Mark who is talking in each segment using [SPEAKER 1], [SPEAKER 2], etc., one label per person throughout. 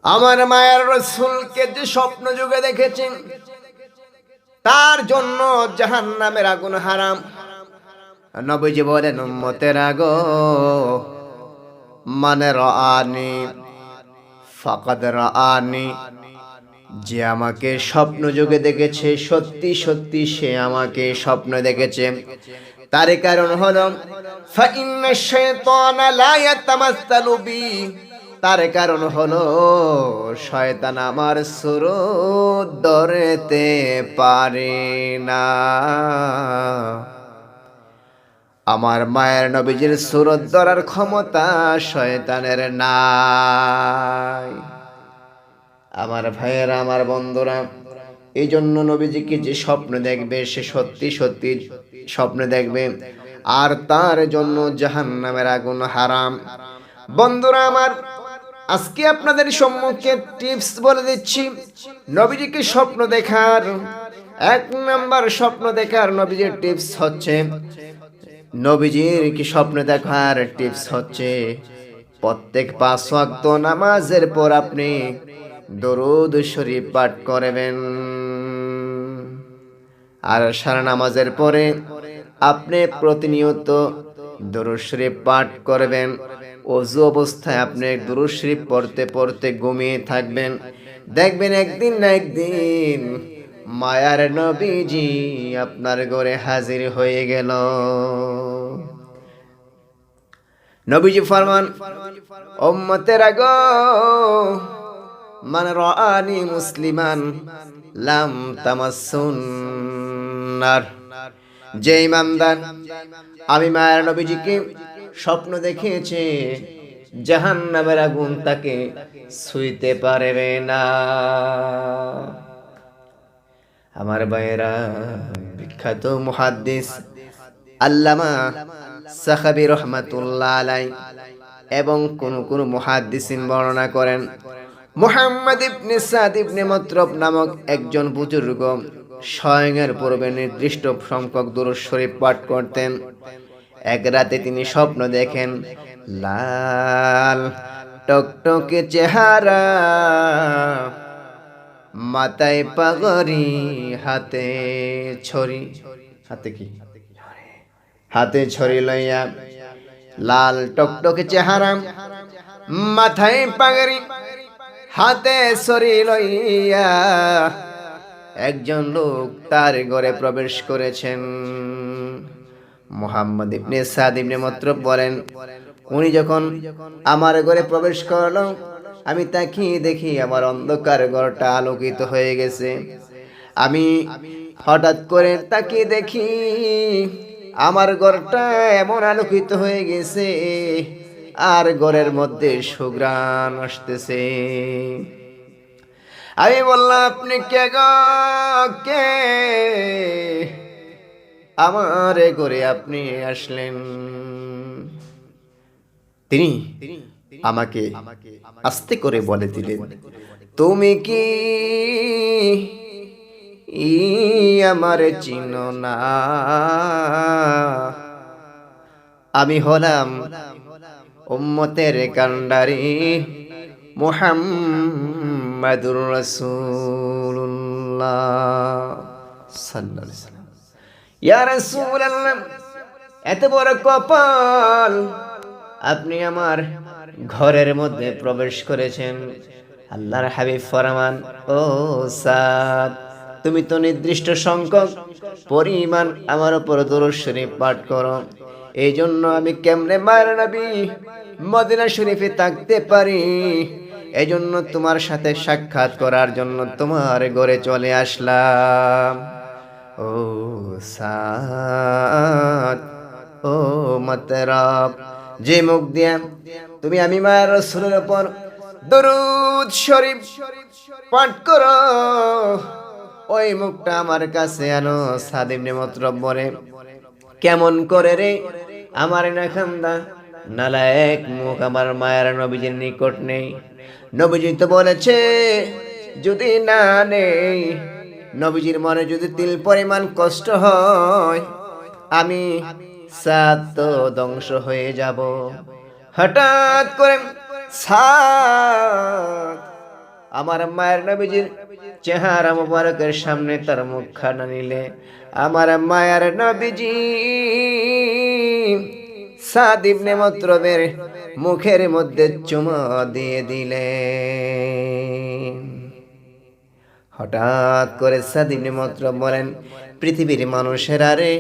[SPEAKER 1] আমার মায়ের রাসূলকে যে স্বপ্ন যুগে দেখেছেন তার জন্য জাহান্নামের আগুন হারাম। নবীজি বলেন, উম্মতেরা গো, মানে রাআনি ফাকাদ রাআনি, যে আমাকে স্বপ্ন যুগে দেখেছে সত্যি সত্যি সে আমাকে স্বপ্ন দেখেছে। তার কারণ হলো ফাইন্না শাইতানা লা ইয়াতামাসসালু বি, তার কারণ হলো শয়তান আমার সুরত ধরতে পারে না। আমার মায়ের নবীজির সুরত ধরার ক্ষমতা শয়তানের নাই। আমার ভাইয়েরা, আমার বন্ধুরা, এই জন্য নবীজিকে যে স্বপ্ন দেখবে সে সত্যি সত্যি স্বপ্ন দেখবে, আর তার জন্য জাহান্নামের আগুন হারাম। বন্ধুরা আমার, আজকে আপনাদের সম্মুখে টিপস বলে দিচ্ছি নবীজিকে স্বপ্ন দেখার। এক নাম্বার স্বপ্ন দেখার নবীজির টিপস হচ্ছে, নবীজির কি স্বপ্ন দেখার টিপস হচ্ছে প্রত্যেক 5 ওয়াক্ত নামাজের পর আপনি দরুদ শরীফ পাঠ করবেন। আর সারা নামাজের পরে আপনি প্রতিনিয়ত দরুদ শরীফ পাঠ করবেন। ওযু অবস্থায় আপনি দরুদ শরীফ পড়তে পড়তে ঘুমিয়ে থাকবেন। দেখবেন একদিন না একদিন মায়ার নবীজি আপনার ঘরে হাজির হয়ে গেল। নবীজি ফরমান, উম্মতেরা গো, মান রাআনি মুসলিমান লাম তামাসসুন নার, যে ইমানদার আমি মায়ের নবীজিকে স্বপ্ন দেখিয়েছে জাহান্নামের আগুন তাকে ছুঁইতে পারবে না। আমার ভাইয়েরা, বিখ্যাত মুহাদ্দিস আল্লামা সাখাবী রহমাতুল্লাহ আলাই এবং কোন মুহাদ্দিসিন বর্ণনা করেন, মুহাম্মদ ইবনে সাদ ইবনে মাতরুব নামক একজন বুজুর্গ শয়নের পূর্বে নির্দিষ্ট সংখ্যক দুরূদ শরীফ পাঠ করতেন। এক রাতে তিনি স্বপ্ন দেখেন লাল টকটকে চেহারা, মাথায় পাগড়ি, হাতে ছড়ি, হাতে ছড়ি লইয়া, লাল টকটকে চেহারা, মাথায় পাগড়ি, হাতে ছড়ি লইয়া একজন লোক তার ঘরে প্রবেশ করেছেন। মুহাম্মদ ইবনে সাদ ইবনে মাতরুব বলেন, উনি যখন আমার ঘরে প্রবেশ করলো, আমি তাকিয়ে দেখি আমার অন্ধকার ঘরটা আলোকিত হয়ে গেছে। আমি হঠাৎ করে তাকিয়ে দেখি আমার ঘরটা এমন আলোকিত হয়ে গেছে আর ঘরের মধ্যে সুঘ্রাণ আসতেছে। আমি বললাম, আপনি কে গো, কে আমার ঘরে আপনি আসলেন? তিনি আমাকে আস্তে করে বলে দিলেন, তুমি কি আমার চিনো না? আমি হলাম উম্মতের কান্ডারি মুহাম্মাদুর রাসূলুল্লাহ সাল্লাল্লাহু আলাইহি ওয়াসাল্লাম। ইয়া রাসূলুল্লাহ, এত বড় কপাল, আপনি আমার ঘরের মধ্যে প্রবেশ করেছেন। আল্লাহর হাবিব ফরমান, ও সাদ, তুমি তো নির্দিষ্ট সংখ্যক পরিমাণ আমার উপর দরুদ শরীফ পাঠ করো, এই জন্য আমি কেমনে মায়ের নবী মদিনা শরীফে থাকতে পারি? এই জন্য তোমার সাথে সাক্ষাৎ করার জন্য তোমার ঘরে চলে আসলাম। ও সাদ, ও মাতরাব, যে মুখ দিয়ে তুমি আমি মায়ের রাসূলের উপর দরুদ শরীফ পাঠ করো, ওই মুখটা আমার কাছে আনো। সাদ ইবনে মাতরুব বলে, কেমন করে রে আমার নাখান্দা নালায়েক মুখ আমার মায়ের নবীজির নিকট নেই? নবীজি তো বলেছে যদি না নেই, নবীজির মনে যদি তিল পরিমাণ কষ্ট হয়, আমি সাদ তো ধ্বংস হয়ে যাব। হঠাৎ করে সাদ আমার মায়ের নবীজির চেহারা মোবারকের সামনে তার মুখখানা নিলে আমার মায়ের নবীজি সাদ ইবনে মুত্রবের মুখের মধ্যে চুমা দিয়ে দিলেন। হঠাৎ করে সাদ ইবনে মুত্রব বলেন, পৃথিবীর মানুষেরা রে,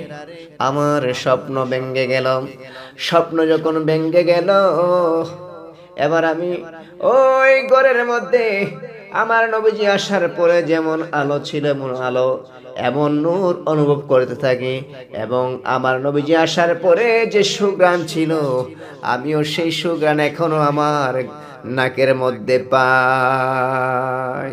[SPEAKER 1] আমার স্বপ্ন ভেঙ্গে গেল। স্বপ্ন যখন ভেঙ্গে গেল, এবার আমি ওই ঘরের মধ্যে আমার নবীজি আসার পরে যেমন আলো ছিল এমন আলো, এমন নূর অনুভব করতে থাকি, এবং আমার নবীজি আসার পরে যে সুঘ্রাণ ছিল, আমিও সেই সুঘ্রাণ এখনো আমার নাকের মধ্যে পাই।